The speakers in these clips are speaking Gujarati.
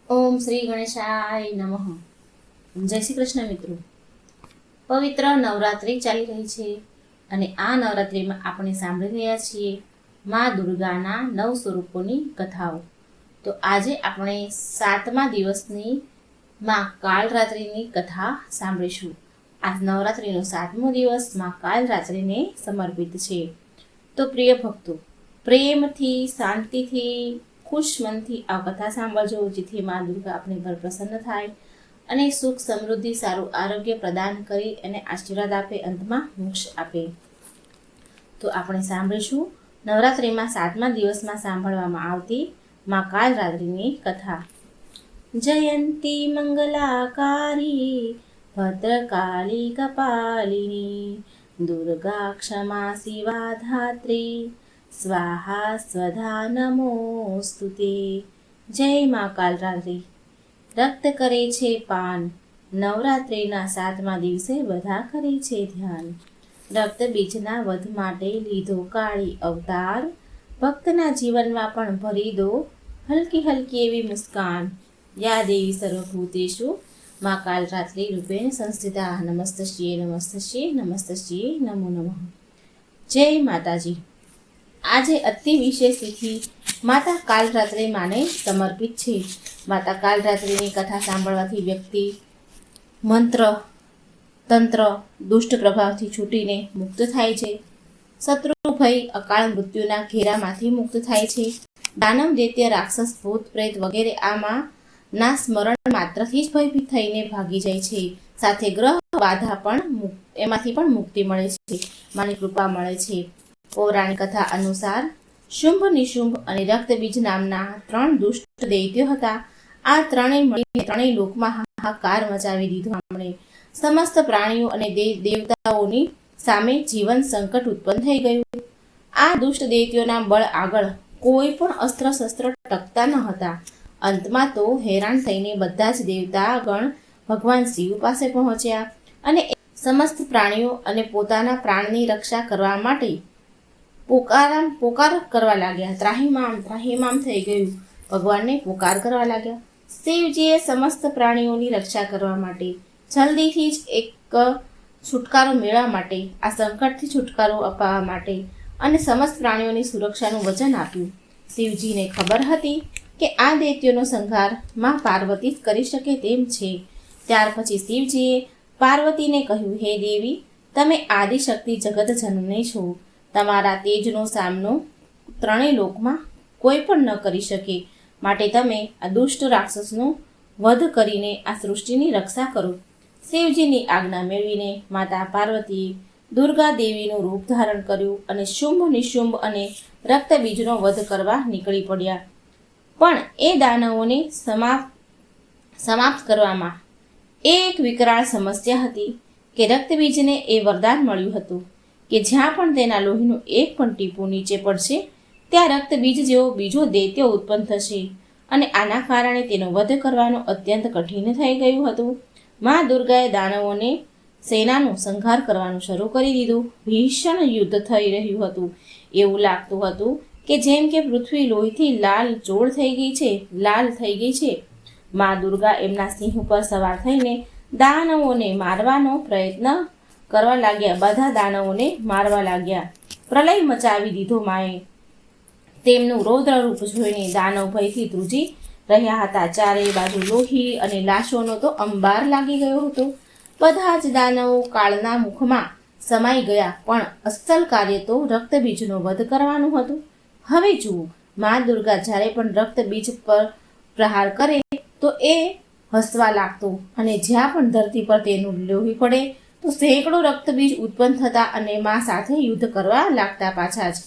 ઓમ શ્રી ગણેશાય નમઃ. જય શ્રી કૃષ્ણ મિત્રો. પવિત્ર નવરાત્રિ ચાલી રહી છે અને આ નવરાત્રિમાં આપણે સાંભળી રહ્યા છીએ મા દુર્ગાના 9 સ્વરૂપોની કથાઓ. તો આજે આપણે 7મા દિવસની મા કાલરાત્રિની કથા સાંભળીશું. આ નવરાત્રિનો 7મો દિવસ મા કાલરાત્રિને સમર્પિત છે. તો પ્રિય ભક્તો, પ્રેમથી, શાંતિથી, ખુશ મનથી આ કથા સાંભળજો, જેથી મા દુર્ગા આપણી પર પ્રસન્ન થાય અને સુખ સમૃદ્ધિ સારું આરોગ્ય પ્રદાન કરી અને આશીર્વાદ આપે, અંતમાં મોક્ષ આપે. તો આપણે સાંભળીશું નવરાત્રિમાં 7મા દિવસમાં સાંભળવામાં આવતી મા કાલરાત્રિની કથા. જયંતી મંગલાકારી ભદ્રકાળી કપાલિની દુર્ગા ક્ષમા શિવા ધાત્રી સ્વાહા સ્વધા નમોસ્તુતે. જય મા કાલરાત્રિ. રક્ત કરે છે પાન, નવરાત્રિના 7મા દિવસે બધા કરે છે ધ્યાન. રક્ત બીજના વધ માટે લીધો કાળી અવતાર, ભક્તના જીવનમાં પણ ભરી દો હલકી હલકી એવી મુસ્કાન. યા દેવી સર્વભૂતેષુ મા કાલરાત્રિ રૂપેણ સંસ્થિતા. નમસ્તસ્યે નમસ્તસ્યે નમસ્તસ્યે નમો નમઃ. જય માતાજી. આજે અતિ વિશેષ તિથિ માતા કાલરાત્રિ માને સમર્પિત છે. માતા કાલરાત્રિની કથા સાંભળવાથી વ્યક્તિ મંત્ર તંત્ર દુષ્ટ પ્રભાવથી છૂટીને મુક્ત થાય છે. શત્રુ ભય અકાળ મૃત્યુના ઘેરામાંથી મુક્ત થાય છે. દાનવ દૈત્ય રાક્ષસ ભૂત પ્રેત વગેરે આમાં ના સ્મરણ માત્રથી જ ભયભીત થઈને ભાગી જાય છે. સાથે ગ્રહ બાધા પણ એમાંથી પણ મુક્તિ મળે છે, માની કૃપા મળે છે. પૌરાણિક કથા અનુસાર શુંભ, નિશુંભ અને રક્તબીજ નામના 3 દુષ્ટ દૈત્યો હતા. આ ત્રણેય મળીને ત્રણેય લોકમાં હાહાકાર મચાવી દીધો. આપણે સમસ્ત પ્રાણીઓ અને દેવતાઓની સામે જીવન સંકટ ઉત્પન્ન થઈ ગયું. આ દુષ્ટ દૈત્યોના બળ આગળ કોઈ પણ અસ્ત્ર શસ્ત્ર ટકતા ન હતા. અંતમાં તો હેરાન થઈને બધા જ દેવતાગણ ભગવાન શિવ પાસે પહોંચ્યા અને સમસ્ત પ્રાણીઓ અને પોતાના પ્રાણની રક્ષા કરવા માટે પોકાર કરવા લાગ્યા. ત્રાહિમામ થઈ ગયું. ભગવાનને પોકાર કરવા લાગ્યા. શિવજીએ સમસ્ત પ્રાણીઓની રક્ષા કરવા માટે જલ્દીથી જ એક છુટકારો મેળવવા માટે, આ સંકટથી છુટકારો અપાવવા માટે અને સમસ્ત પ્રાણીઓની સુરક્ષાનું વચન આપ્યું. શિવજીને ખબર હતી કે આ દૈત્યોનો સંહાર માં પાર્વતી જ કરી શકે તેમ છે. ત્યાર પછી શિવજીએ પાર્વતીને કહ્યું, હે દેવી, તમે આદિશક્તિ જગત જનની છો. તમારા તેજનો સામનો ત્રણેય લોકમાં કોઈ પણ ન કરી શકે. માટે તમે આ દુષ્ટ રાક્ષસનો વધ કરીને આ સૃષ્ટિની રક્ષા કરો. શિવજીની આજ્ઞા મેળવીને માતા પાર્વતીએ દુર્ગા દેવીનું રૂપ ધારણ કર્યું અને શુંભ, નિશુંભ અને રક્તબીજનો વધ કરવા નીકળી પડ્યા. પણ એ દાનવોને સમાપ્ત કરવામાં એક વિકરાળ સમસ્યા હતી કે રક્તબીજને એ વરદાન મળ્યું હતું કે જ્યાં પણ તેના લોહીનું એક પણ ટીપું નીચે પડશે ત્યાં રક્તબીજ જેવો બીજો દૈત્ય ઉત્પન્ન થશે અને આના કારણે તેનો વધ કરવાનું અત્યંત કઠિન થઈ ગયું હતું. મા દુર્ગાએ દાનવોને સેનાનો સંહાર કરવાનું શરૂ કરી દીધું. ભીષણ યુદ્ધ થઈ રહ્યું હતું. એવું લાગતું હતું કે જેમ કે પૃથ્વી લોહીથી લાલ થઈ ગઈ છે. મા દુર્ગા એમના સિંહ ઉપર સવાર થઈને દાનવોને મારવાનો પ્રયત્ન કરવા લાગ્યા. બધા દાનવોને મારવા લાગ્યા. પ્રલય મચાવી દીધો માએ. તેમનું રૌદ્ર રૂપ જોઈને દાનવ ભયથી ધ્રુજી રહ્યા હતા. ચારેય બાજુ લોહી અને લાશોનો તો અંબાર લાગી ગયો હતો. બધા જ દાનવો કાળના મુખમાં સમાઈ ગયા. પણ અસલ કાર્ય તો રક્તબીજનો વધ કરવાનું હતું. હવે જુઓ, મા દુર્ગા જ્યારે પણ રક્તબીજ પર પ્રહાર કરે તો એ હસવા લાગતો અને જ્યાં પણ ધરતી પર તેનું લોહી પડે તો સેંકડો રક્તબીજ ઉત્પન્ન થતા અને મા સાથે યુદ્ધ કરવા લાગતા. પાછા જ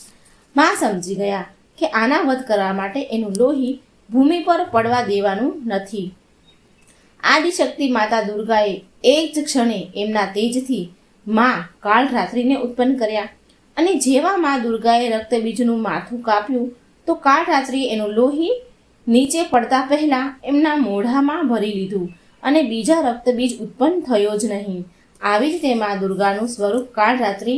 મા સમજી ગયા કે આના વધ કરવા માટે એનું લોહી ભૂમિ પર પડવા દેવાનું નથી. આદિશક્તિ માતા દુર્ગાએ એક જ ક્ષણે એમના તેજથી મા કાલરાત્રિને ઉત્પન્ન કર્યા અને જેવા મા દુર્ગાએ રક્તબીજનું માથું કાપ્યું તો કાલરાત્રિએ એનું લોહી નીચે પડતા પહેલા એમના મોઢામાં ભરી લીધું અને બીજા રક્તબીજ ઉત્પન્ન થયો જ નહીં. આવી રીતે મા દુર્ગાનું સ્વરૂપ કાલરાત્રિ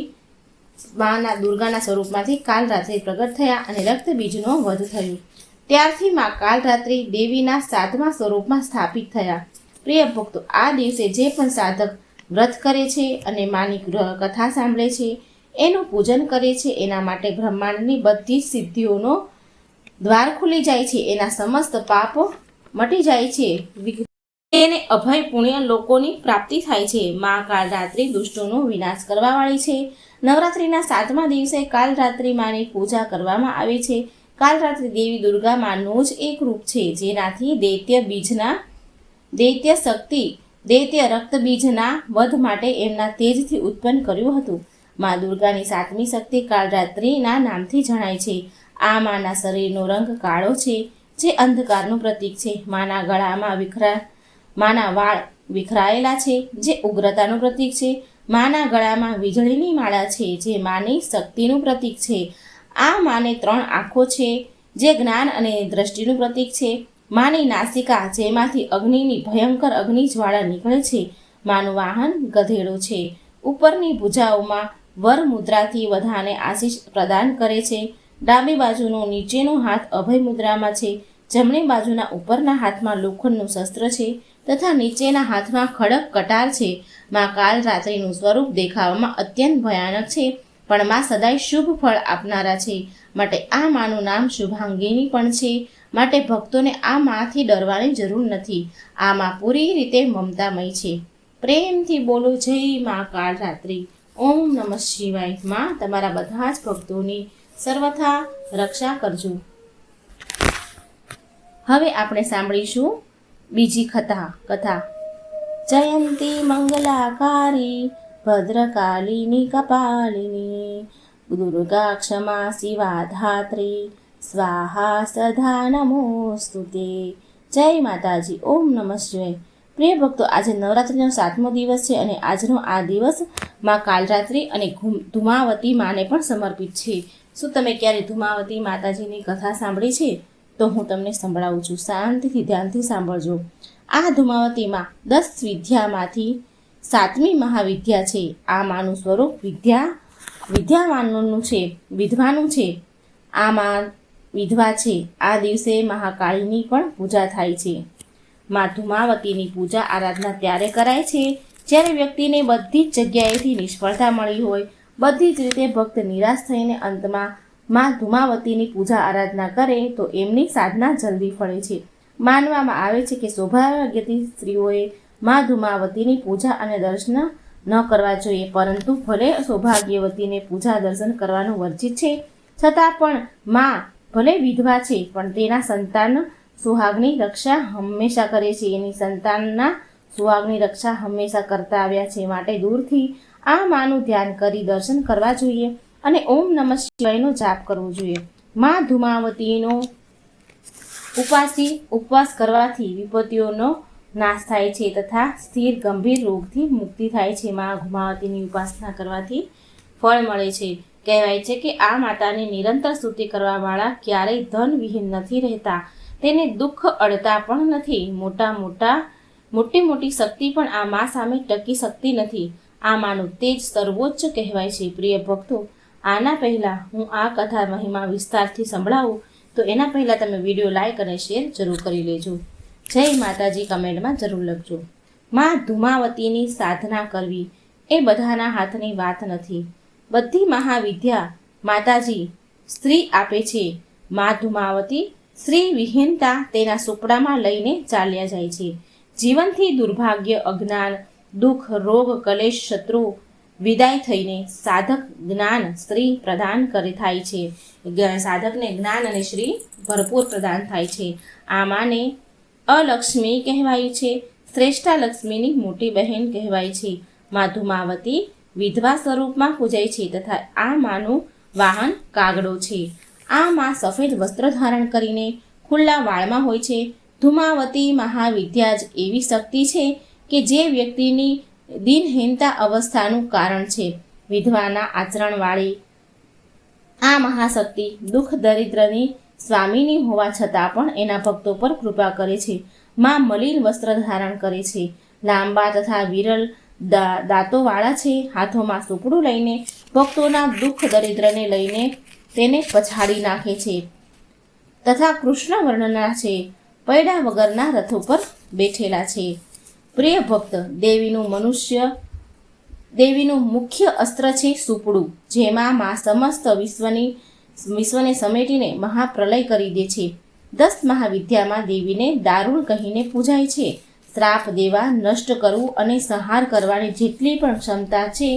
દુર્ગાના સ્વરૂપમાંથી કાલરાત્રિ પ્રગટ થયા અને રક્તબીજનો વધ થયો. ત્યારથી માં કાલરાત્રિ દેવીના 7મા સ્વરૂપમાં સ્થાપિત થયા. પ્રિય ભક્તો, આ દિવસે જે પણ સાધક વ્રત કરે છે અને માની કથા સાંભળે છે, એનું પૂજન કરે છે, એના માટે બ્રહ્માંડની બધી જ સિદ્ધિઓનો દ્વાર ખુલી જાય છે. એના સમસ્ત પાપો મટી જાય છે. એને અભય પુણ્ય લોકોની પ્રાપ્તિ થાય છે. માં કાલરાત્રિ દુષ્ટોનો વિનાશ કરવાવાળી છે. નવરાત્રિના 7મા દિવસે કાલરાત્રિ માની પૂજા કરવામાં આવે છે. કાલરાત્રિ દેવી દુર્ગા માનું જ એક રૂપ છે, જેનાથી દૈત્ય રક્ત બીજના વધ માટે એમના તેજથી ઉત્પન્ન કર્યું હતું. માં દુર્ગાની 7મી શક્તિ કાલરાત્રિના નામથી જણાય છે. આ માના શરીરનો રંગ કાળો છે, જે અંધકારનું પ્રતીક છે. માના ગળામાં માના વાળ વિખરાયેલા છે, જે ઉગ્રતાનું પ્રતીક છે. માના ગળામાં વીજળીની માળા છે, જે માની શક્તિનું પ્રતીક છે. આ માને 3 આંખો છે, જે જ્ઞાન અને દ્રષ્ટિનું પ્રતીક છે. માની નાસિકા, જેમાંથી અગ્નિની ભયંકર અગ્નિજ્વાળા નીકળે છે. માનું વાહન ગધેડો છે. ઉપરની ભુજાઓમાં વર મુદ્રાથી બધાને આશીષ પ્રદાન કરે છે. ડાબી બાજુનો નીચેનો હાથ અભય મુદ્રામાં છે. જમણી બાજુના ઉપરના હાથમાં લોખંડનું શસ્ત્ર છે તથા નીચેના હાથમાં ખડક કટાર છે. માં કાલરાત્રિનું સ્વરૂપ દેખાવામાં અત્યંત ભયાનક છે, પણ માં સદાય શુભ ફળ આપનારા છે. માટે આ માનું નામ શુભાંગીની પણ છે. માટે ભક્તોને આ માંથી ડરવાની જરૂર નથી. આ માં પૂરી રીતે મમતામય છે. પ્રેમથી બોલો જય માં કાલરાત્રિ. ઓમ નમઃ શિવાય. માં તમારા બધા જ ભક્તોની સર્વથા રક્ષા કરજો. હવે આપણે સાંભળીશું બીજી કથા. જયંતી મંગલાકારી ભદ્રકાલિની કપાલિની દુર્ગા ક્ષમા શિવા ધાત્રી સ્વાહા સદા નમોસ્તુતે. જય માતાજી. ઓમ નમઃ શિવાય. પ્રિય ભક્તો, આજે નવરાત્રિનો 7મો દિવસ છે અને આજનો આ દિવસ માં કાલરાત્રિ અને ધુમાવતી માને પણ સમર્પિત છે. શું તમે ક્યારે ધુમાવતી માતાજીની કથા સાંભળી છે? તો હું તમને સંભળાવું છું. શાંતિથી ધ્યાનથી સાંભળજો. આ ધુમાવતી માં 10 વિદ્યામાંથી 7મી મહાવિદ્યા છે. આ માનું સ્વરૂપ વિદ્યાવાનનું છે, વિધવાનું છે. આ માં વિધવા છે. આ દિવસે મહાકાળીની પણ પૂજા થાય છે. માં ધુમાવતીની પૂજા આરાધના ત્યારે કરાય છે જ્યારે વ્યક્તિને બધી જ જગ્યાએથી નિષ્ફળતા મળી હોય. બધી જ રીતે ભક્ત નિરાશ થઈને અંતમાં માં ધુમાવતીની પૂજા આરાધના કરે તો એમની સાધના જલ્દી ફળે છે. માનવામાં આવે છે કે સૌભાગ્યવતી સ્ત્રીઓએ માં ધુમાવતીની પૂજા અને દર્શન ન કરવા જોઈએ, પરંતુ ભલે સૌભાગ્યવતીને પૂજા દર્શન કરવાનું વર્જિત છે, છતાં પણ માં ભલે વિધવા છે, પણ તેના સંતાન સુહાગની રક્ષા હંમેશા કરે છે. એની સંતાનના સુહાગની રક્ષા હંમેશા કરતા આવ્યા છે. માટે દૂરથી આ માનું ધ્યાન કરી દર્શન કરવા જોઈએ અને ઓમ નમઃ શિવાયનો જાપ કરવો જોઈએ. માં ધુમાવતીનો ઉપવાસ કરવાથી વિપત્તિઓનો નાશ થાય છે તથા સ્થિર ગંભીર રોગથી મુક્તિ થાય છે. માં ધુમાવતીની ઉપાસના કરવાથી ફળ મળે છે. કહેવાય છે કે આ માતાની નિરંતર સ્તુતિ કરવાવાળા ક્યારેય ધન વિહીન નથી રહેતા. તેને દુઃખ અડતા પણ નથી. મોટી શક્તિ પણ આ મા સામે ટકી શકતી નથી. આ માનું તેજ સર્વોચ્ચ કહેવાય છે. પ્રિય ભક્તો, આના પહેલાં હું આ કથા મહિમા વિસ્તારથી સંભળાવું તો એના પહેલાં તમે વિડીયો લાઈક અને શેર જરૂર કરી લેજો. જય માતાજી કમેન્ટમાં જરૂર લખજો. માં ધુમાવતીની સાધના કરવી એ બધાના હાથની વાત નથી. બધી મહાવિદ્યા માતાજી સ્ત્રી આપે છે. માં ધુમાવતી શ્રી વિહીનતા તેના સુપડામાં લઈને ચાલ્યા જાય છે. જીવનથી દુર્ભાગ્ય, અજ્ઞાન, દુઃખ, રોગ, કલેશ, શત્રુ વિદાય થઈને સાધક જ્ઞાન શ્રી પ્રદાન થાય છે. સાધકને જ્ઞાન અને શ્રી ભરપૂર પ્રદાન થાય છે. આ માને અલક્ષ્મી કહેવાય છે. શ્રેષ્ઠા લક્ષ્મીની મોટી બહેન કહેવાય છે. માં ધુમાવતી વિધવા સ્વરૂપમાં પૂજાય છે તથા આ માનું વાહન કાગડો છે. આ માં સફેદ વસ્ત્ર ધારણ કરીને ખુલ્લા વાળમાં હોય છે. ધુમાવતી મહાવિદ્યા જ એવી શક્તિ છે કે જે વ્યક્તિની દિનહીનતા અવસ્થાનું કારણ છે. વિધવાના આચરણવાળી આ મહાશક્તિ દુઃખ દરિદ્રની સ્વામીની હોવા છતાં પણ એના ભક્તો પર કૃપા કરે છે. માં મલિન વસ્ત્ર ધારણ કરે છે. લાંબા તથા વિરલ દાંતોવાળા છે. હાથોમાં સુપડું લઈને ભક્તોના દુઃખ દરિદ્રને લઈને તેને પછાડી નાખે છે તથા કૃષ્ણ વર્ણના છે. પૈડા વગરના રથો પર બેઠેલા છે. પ્રિય ભક્ત, દેવીનું મુખ્ય અસ્ત્ર છે સુપડું, જેમાં મા સમસ્ત વિશ્વને સમેટીને મહાપ્રલય કરી દે છે. 10 મહાવિદ્યામાં દેવીને દારૂણ કહીને પૂજાય છે. શ્રાપ દેવા, નષ્ટ કરવું અને સંહાર કરવાની જેટલી પણ ક્ષમતા છે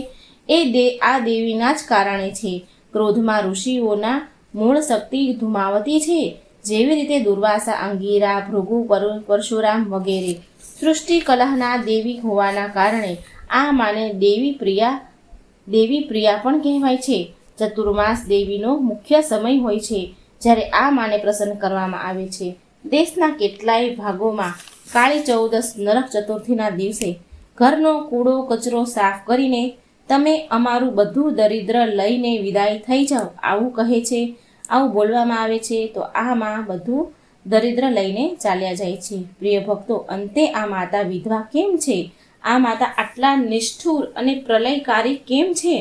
આ દેવીના જ કારણે છે. ક્રોધમાં ઋષિઓના મૂળ શક્તિ ધૂમાવતી છે. જેવી રીતે દુર્વાસા, અંગીરા, ભૃગુ, પરશુરામ વગેરે સૃષ્ટિ કલહના દેવી હોવાના કારણે આ માને દેવી પ્રિયા પણ કહેવાય છે. ચતુર્માસ દેવીનો મુખ્ય સમય હોય છે, જ્યારે આ માને પ્રસન્ન કરવામાં આવે છે. દેશના કેટલાય ભાગોમાં કાળી ચૌદસ નરક ચતુર્થીના દિવસે ઘરનો કૂડો કચરો સાફ કરીને તમે અમારું બધું દરિદ્ર લઈને વિદાય થઈ જાઓ, આવું કહે છે. આવું બોલવામાં આવે છે તો આ માં બધું દરિદ્ર લઈને ચાલ્યા જાય છે. પ્રિય ભક્તો, અંતે આ માતા વિધવા કેમ છે? આ માતા આટલા નિષ્ઠુર અને પ્રલયકારી કેમ છે?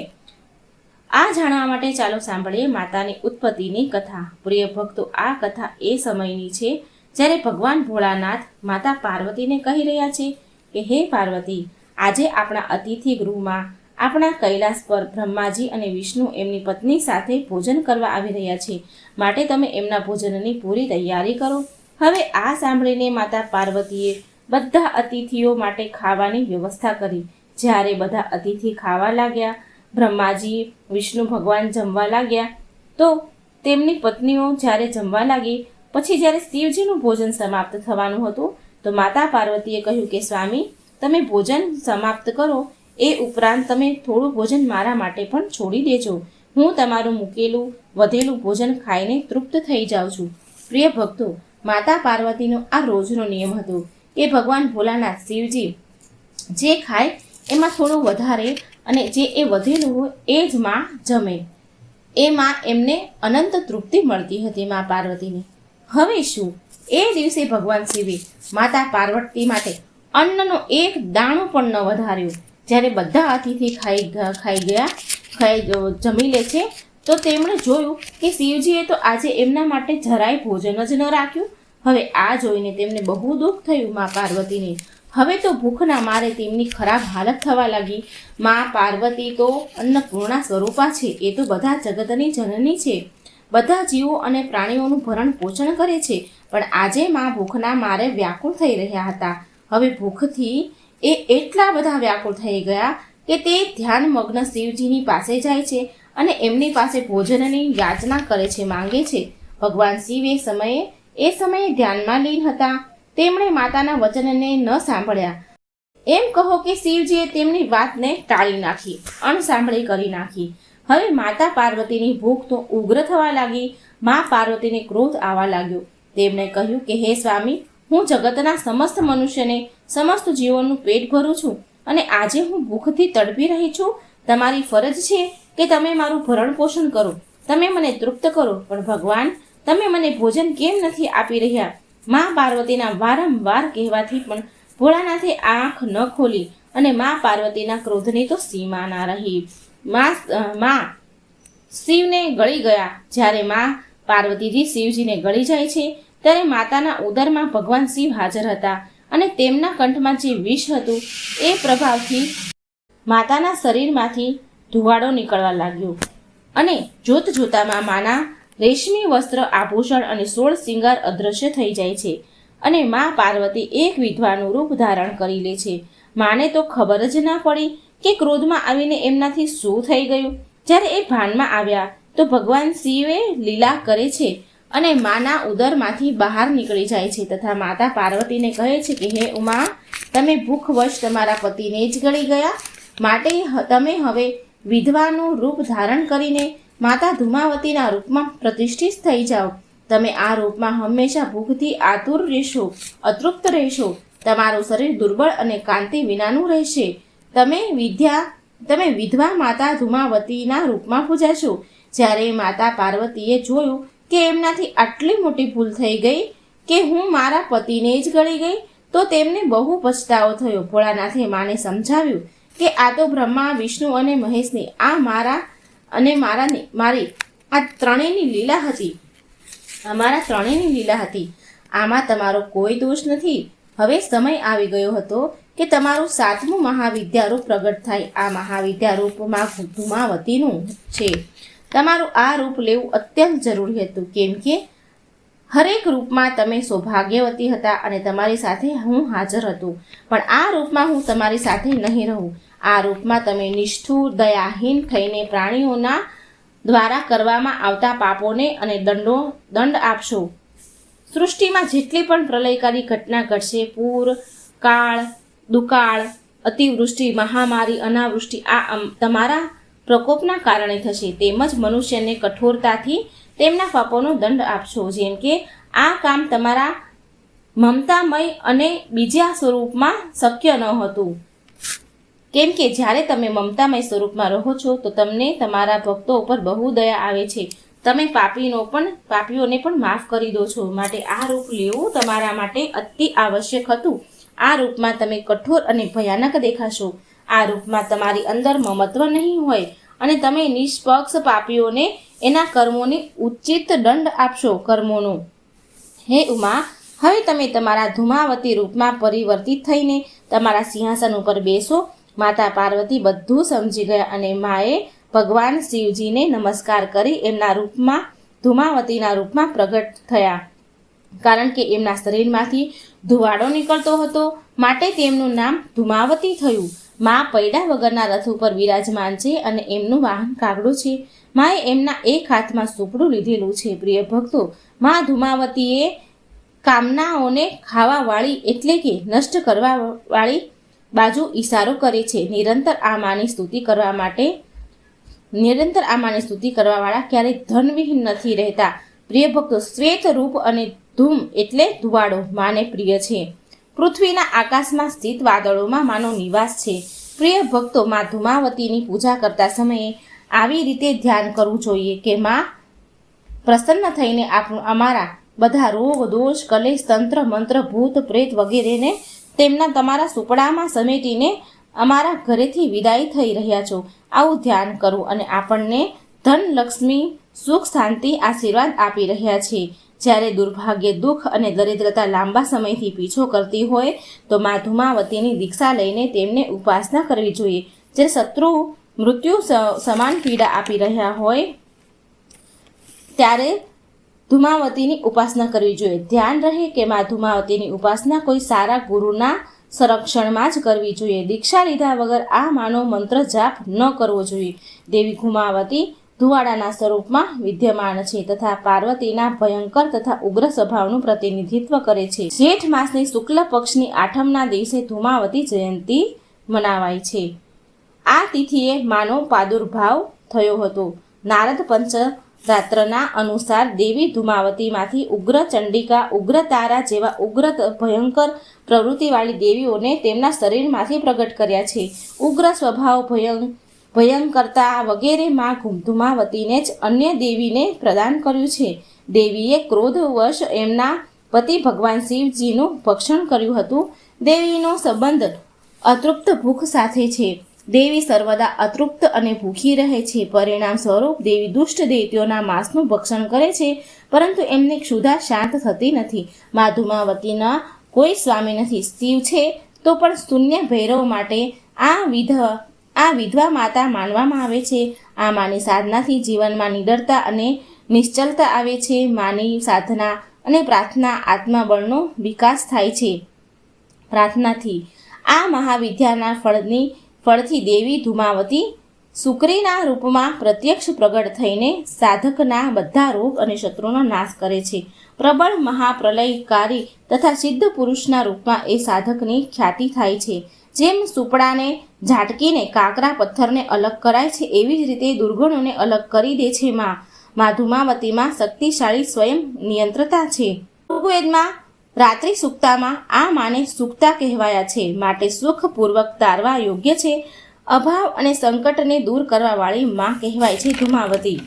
આ જાણવા માટે ચાલો સાંભળીએ માતાની ઉત્પત્તિની કથા. પ્રિય ભક્તો, આ કથા એ સમયની છે જ્યારે ભગવાન ભોળાનાથ માતા પાર્વતીને કહી રહ્યા છે કે હે પાર્વતી, આજે આપણા અતિથિ ગૃહમાં આપણા કૈલાસ પર બ્રહ્માજી અને વિષ્ણુ એમની પત્ની સાથે ભોજન કરવા આવી રહ્યા છે, માટે તમે એમના ભોજનની પૂરી તૈયારી કરો. હવે આ સાંભળીને માતા પાર્વતીએ બધા અતિથિઓ માટે ખાવાની વ્યવસ્થા કરી. જ્યારે બધા અતિથિ ખાવા લાગ્યા, બ્રહ્માજી, વિષ્ણુ ભગવાન જમવા લાગ્યા, તો તેમની પત્નીઓ જ્યારે જમવા લાગી, પછી જ્યારે શિવજીનું ભોજન સમાપ્ત થવાનું હતું, તો માતા પાર્વતીએ કહ્યું કે સ્વામી, તમે ભોજન સમાપ્ત કરો, એ ઉપરાંત તમે થોડું ભોજન મારા માટે પણ છોડી દેજો. હું તમારું મૂકેલું વધેલું ભોજન ખાઈને તૃપ્ત થઈ જાઉં છું. પ્રિય ભક્તો, માતા પાર્વતીનો આ રોજનો નિયમ હતો કે ભગવાન ભોલાનાથ શિવજી જે ખાય એમાં થોડું વધારે અને જે એ વધેલું હોય એ જ માં જમે. એમાં એમને અનંત તૃપ્તિ મળતી હતી મા પાર્વતીને. હવે શું, એ દિવસે ભગવાન શિવે માતા પાર્વતી માટે અન્નનો એક દાણો પણ ન વધાર્યો. જ્યારે બધા અતિથિ જમી લે છે, તો તેમણે જોયું કે શિવજીએ તો આજે એમના માટે જરાય ભોજન જ ન રાખ્યું. હવે આ જોઈને તેમને બહુ દુઃખ થયું મા પાર્વતીને. હવે તો ભૂખના મારે તેમની ખરાબ હાલત થવા લાગી. મા પાર્વતી તો અન્નપૂર્ણા સ્વરૂપા છે, એ તો બધા જગતની જનની છે, બધા જીવો અને પ્રાણીઓનું ભરણ પોષણ કરે છે. પણ આજે મા ભૂખના મારે વ્યાકુળ થઈ રહ્યા હતા. હવે ભૂખથી એ એટલા બધા વ્યાકુળ થઈ ગયા કે તે ધ્યાનમગ્ન શિવજીની પાસે જાય છે અને એમની પાસે ભોજનની યાચના કરે છે, માંગે છે. ભગવાન શિવ એ સમયે ધ્યાનમાં લીન હતા. તેમણે માતાના વચનને ન સાંભળ્યા. એમ કહો કે શિવજીએ તેમની વાતને ટાળી નાખી, અણસાંભળી કરી નાખી. હવે માતા પાર્વતીની ભૂખ તો ઉગ્ર થવા લાગી. મા પાર્વતીને ક્રોધ આવવા લાગ્યો. તેમણે કહ્યું કે હે સ્વામી, હું જગતના સમસ્ત મનુષ્યને, સમસ્ત જીવોનું પેટ ભરું છું અને આજે હું ભૂખથી તડપી રહી છું. તમારી ફરજ છે કે તમે મારું ભરણ પોષણ કરો, તમે મને તૃપ્ત કરો. પણ ભગવાન, તમે મને ભોજન કેમ નથી આપી રહ્યા? મા પાર્વતીના વારંવાર કહેવાથી પણ ભોળાનાથે આંખ ન ખોલી અને મા પાર્વતીના ક્રોધની તો સીમા ના રહી. મા શિવને ગળી ગયા. જ્યારે મા પાર્વતીજી શિવજીને ગળી જાય છે, ત્યારે માતાના ઉદરમાં ભગવાન શિવ હાજર હતા અને તેમના કંઠમાં જે વિષ હતું એ પ્રભાવથી માતાના શરીરમાંથી ધુવાડો નીકળવા લાગ્યો અને જોત જોતામાં માના રેશમી વસ્ત્ર, આભૂષણ અને 16 શિંગાર અદૃશ્ય થઈ જાય છે અને મા પાર્વતી એક વિધવાનું રૂપ ધારણ કરી લે છે. માને તો ખબર જ ના પડી કે ક્રોધમાં આવીને એમનાથી શું થઈ ગયું. જ્યારે એ ભાનમાં આવ્યા તો ભગવાન શિવે લીલા કરે છે અને માના ઉદરમાંથી બહાર નીકળી જાય છે તથા માતા પાર્વતીને કહે છે કે હે ઉમા, તમે ભૂખવશ તમારા પતિને જ ગળી ગયા, માટે તમે હવે વિધવાનું રૂપ ધારણ કરીને માતા ધૂમાવતીના રૂપમાં પ્રતિષ્ઠિત થઈ જાઓ. તમે આ રૂપમાં હંમેશા ભૂખથી આતુર રહેશો, અતૃપ્ત રહેશો. તમારું શરીર દુર્બળ અને કાંતિ વિનાનું રહેશે. તમે વિધવા માતા ધૂમાવતીના રૂપમાં પૂજાશો. જ્યારે માતા પાર્વતીએ જોયું કે એમનાથી આટલી મોટી ભૂલ થઈ ગઈ કે હું મારા પતિને જ ગળી ગઈ, તો તેમને બહુ પછતાવો થયો. ભોળાનાથે માને સમજાવ્યું કે આ તો બ્રહ્મા, વિષ્ણુ અને મહેશની મારી આ ત્રણેયની લીલા હતી અમારા ત્રણેયની લીલા હતી. આમાં તમારો કોઈ દોષ નથી. હવે સમય આવી ગયો હતો કે તમારું 7મું મહાવિદ્યારૂપ પ્રગટ થાય. આ મહાવિદ્યારૂપમાં ધૂમાવતીનું છે. તમારું આ રૂપ લેવું અત્યંત જરૂરી હતું, કેમ કે હરેક રૂપમાં તમે સૌભાગ્યવતી હતા અને તમારી સાથે હું હાજર હતું. પણ આ રૂપમાં હું તમારી સાથે નહીં રહું. આ રૂપમાં તમે નિષ્ઠુર, દયાહીન થઈને પ્રાણીઓના દ્વારા કરવામાં આવતા પાપોને અને દંડ આપશો. સૃષ્ટિમાં જેટલી પણ પ્રલયકારી ઘટના ઘટશે, પૂર, કાળ, દુકાળ, અતિવૃષ્ટિ, મહામારી, અનાવૃષ્ટિ, આ તમારા પ્રકોપના કારણે થશે. તેમજ મનુષ્યને કઠોરતાથી તેમના પાપોનો દંડ આપશો. જેમ કે આ કામ તમારા મમતામય અને બીજા સ્વરૂપમાં શક્ય ન હતું, કેમ કે જ્યારે તમે મમતામય સ્વરૂપમાં રહો છો તો તમને તમારા ભક્તો ઉપર બહુ દયા આવે છે. તમે પાપીઓને પણ માફ કરી દો છો. માટે આ રૂપ લેવું તમારા માટે અતિ આવશ્યક હતું. આ રૂપમાં તમે કઠોર અને ભયાનક દેખાશો. આ રૂપમાં તમારી અંદર મમત્વ નહીં હોય અને તમે નિષ્પક્ષ પાપીઓને એના કર્મોની ઉચિત દંડ આપશો. કર્મોનો હે ઉમા, હવે તમે તમારા ધૂમાવતી રૂપમાં પરિવર્તિત થઈને તમારા સિંહાસન ઉપર બેસો. માતા પાર્વતી બધું સમજી ગયા અને માએ ભગવાન શિવજીને નમસ્કાર કરી એમના રૂપમાં ધૂમાવતીના રૂપમાં પ્રગટ થયા. કારણ કે એમના શરીરમાંથી ધુવાડો નીકળતો હતો, માટે તેમનું નામ ધૂમાવતી થયું. મા પૈડા વગરના રથ ઉપર બિરાજમાન છે અને એમનું વાહન કાગડું છે. માએ એમના એક હાથમાં સુપડું લીધેલું છે. પ્રિય ભક્તો, મા ધૂમાવતીએ કામનાઓને ખાવાવાળી એટલે કે નષ્ટ કરવાવાળી બાજુ ઈશારો કરે છે. નિરંતર આ માની સ્તુતિ કરવાવાળા ક્યારેય ધનવિહીન નથી રહેતા. પ્રિય ભક્તો, શ્વેત રૂપ અને ધૂમ એટલે ધુવાડો માને પ્રિય છે. પૃથ્વીના આકાશમાં સ્થિત વાદળોમાં માનો નિવાસ છે. પ્રિય ભક્તો, મા ધૂમાવતીની પૂજા કરતા સમયે આવી રીતે ધ્યાન કરવું જોઈએ કે મા પ્રસન્ન થઈને અમારા બધા રોગ, દોષ, કલેશ, તંત્ર, મંત્ર, ભૂત, પ્રેત વગેરેને તમારા સુપડામાં સમેટીને અમારા ઘરેથી વિદાય થઈ રહ્યા છો. આવું ધ્યાન કરવું અને આપણને ધન, લક્ષ્મી, સુખ, શાંતિ, આશીર્વાદ આપી રહ્યા છે. જ્યારે દુર્ભાગ્ય, દુઃખ અને દરિદ્રતા લાંબા સમયથી પીછો કરતી હોય તો મા ધૂમાવતીની દીક્ષા લઈને તેમને ઉપાસના કરવી જોઈએ. જ્યારે શત્રુ મૃત્યુ સમાન પીડા આપી રહ્યા હોય ત્યારે ધૂમાવતીની ઉપાસના કરવી જોઈએ. ધ્યાન રહે કે મા ધૂમાવતીની ઉપાસના કોઈ સારા ગુરુના સંરક્ષણમાં જ કરવી જોઈએ. દીક્ષા લીધા વગર આ માનો મંત્ર જાપ ન કરવો જોઈએ. દેવી ધૂમાવતી ધુવાડાના સ્વરૂપમાં વિદ્યમાન છે તથા પાર્વતીના ભયંકર તથા ઉગ્ર સ્વભાવનું પ્રતિનિધિત્વ કરે છે. જેઠ માસની શુક્લ પક્ષની 8મના દિવસે ધૂમાવતી જયંતી મનાવાય છે. આ તિથિએ માનો પ્રાદુર્ભાવ થયો હતો. નારદ પંચરાત્રના અનુસાર દેવી ધૂમાવતીમાંથી ઉગ્ર ચંડિકા, ઉગ્ર તારા જેવા ઉગ્ર ભયંકર પ્રવૃત્તિવાળી દેવીઓને તેમના શરીરમાંથી પ્રગટ કર્યા છે. ઉગ્ર સ્વભાવ, ભયંકરતા વગેરે મા ધૂમાવતીને જ અન્ય દેવીને પ્રદાન કર્યું છે. દેવીએ ક્રોધવશ એમના પતિ ભગવાન શિવજીનું ભક્ષણ કર્યું હતું. દેવીનો સંબંધ અતૃપ્ત ભૂખ સાથે છે. દેવી સર્વદા અતૃપ્ત અને ભૂખી રહે છે. પરિણામ સ્વરૂપ દેવી દુષ્ટ દૈત્યોના માંસનું ભક્ષણ કરે છે, પરંતુ એમની ક્ષુધા શાંત થતી નથી. મા ધૂમાવતીના કોઈ સ્વામી નથી. શિવ છે તો પણ શૂન્ય ભૈરવ માટે આ વિધવા માતા માનવામાં આવે છે. આ માની સાધનાથી જીવનમાં નિડરતા અને નિશ્ચલતા આવે છે. માની સાધના અને પ્રાર્થના આત્મબળનો વિકાસ થાય છે. પ્રાર્થનાથી આ મહાવિદ્યાના ફળથી દેવી ધૂમાવતી શુક્રીના રૂપમાં પ્રત્યક્ષ પ્રગટ થઈને સાધકના બધા રોગ અને શત્રુનો નાશ કરે છે. પ્રબળ મહાપ્રલયકારી તથા સિદ્ધ પુરુષના રૂપમાં એ સાધકની ખ્યાતિ થાય છે. જેમ સુપડાને ઝાટકીને કાંકરા પથ્થરને અલગ કરાય છે, એવી જ રીતે દુર્ગણોને અલગ કરી દે છે. મા ધૂમાવતીમાં શક્તિશાળી સ્વયં નિયંત્રતા છે. ઋગ્વેદમાં રાત્રિ સુક્તામાં આ માને સુક્તા કહેવાયા છે. માટે સુખપૂર્વક તારવા યોગ્ય છે. અભાવ અને સંકટને દૂર કરવાવાળી મા કહેવાય છે ધૂમાવતી.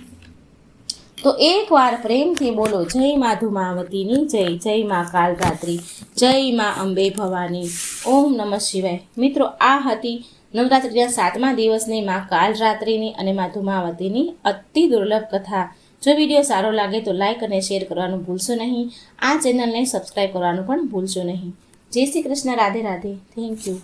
તો એકવાર પ્રેમથી બોલો, જય મા ધૂમાવતીની જય. જય મા કાલરાત્રિ, જય મા અંબે ભવાની. ઓમ નમઃ શિવાય. મિત્રો, આ હતી નવરાત્રિના 7મા દિવસની મા કાલરાત્રિની અને મા ધૂમાવતીની અતિ દુર્લભ કથા. જો વિડીયો સારો લાગે તો લાઈક અને શેર કરવાનું ભૂલશો નહીં. આ ચેનલને સબસ્ક્રાઈબ કરવાનું પણ ભૂલશો નહીં. જય શ્રી કૃષ્ણ. રાધે રાધે. Thank you.